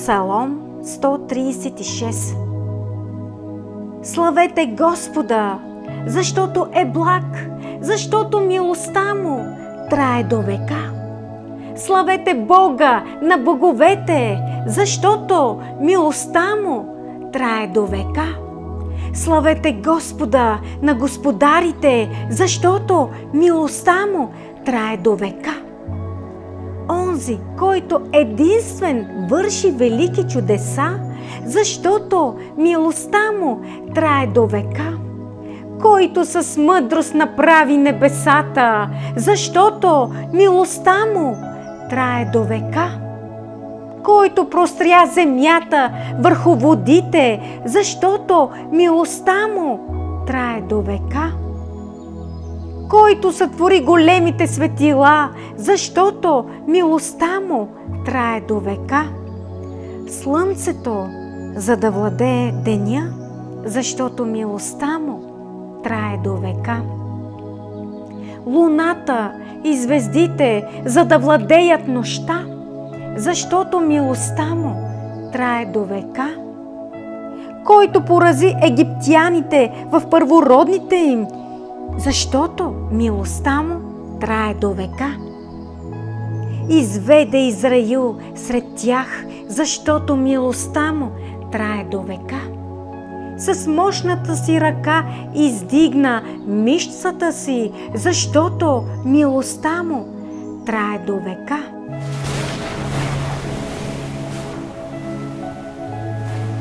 Псалом 136. Славете Господа, защото е благ, защото милостта му трае до века. Славете Бога на боговете, защото милостта му трае до века. Славете Господа на господарите, защото милостта му трае до века. Онзи, който единствен върши велики чудеса, защото милостта му трае до века. Който с мъдрост направи небесата, защото милостта му трае до века. Който простря земята върху водите, защото милостта му трае до века. Който сътвори големите светила, защото милостта му трае до века. Слънцето, за да владее деня, защото милостта му трае до века. Луната и звездите, за да владеят нощта, защото милостта му трае до века. Който порази египтяните в първородните им, защото милостта му трае до века. Изведе Израил сред тях, защото милостта му трае до века. С мощната си ръка издигна мишцата си, защото милостта му трае до века.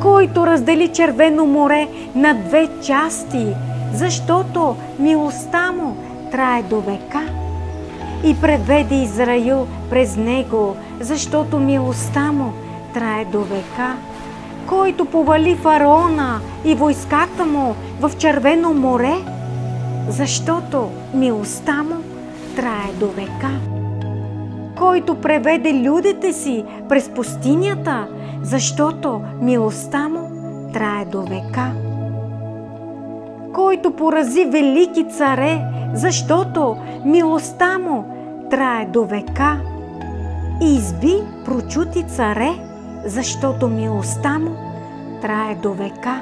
Който раздели Червено море на две части, защото милостта му трае до века. И преведе Израил през него, защото милостта му трае до века. Който повали фараона и войската му в Червено море, защото милостта му трае до века. Който преведе людите си през пустинята, защото милостта му трае до века. Който порази велики царе, защото милостта му трае до века. И изби прочути царе, защото милостта му трае до века.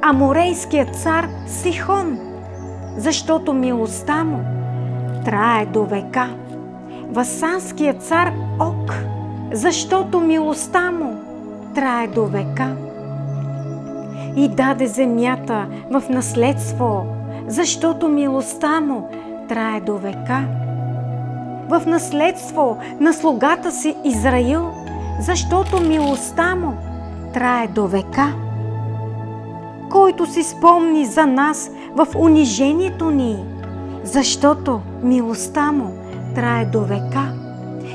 Аморейският цар Сихон, защото милостта му трае до века. Васанският цар Ог, защото милостта му трае до века. И даде земята в наследство, защото милостта му трае до века. В наследство на слугата си Израил, защото милостта му трае до века. Който си спомни за нас в унижението ни, защото милостта му трае до века.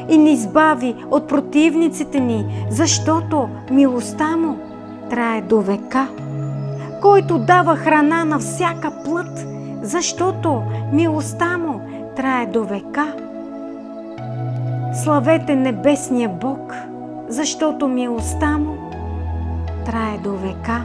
И ни избави от противниците ни, защото милостта му трае до века. Който дава храна на всяка плът, защото милостта му трае до века. Славете небесния Бог, защото милостта му трае до века.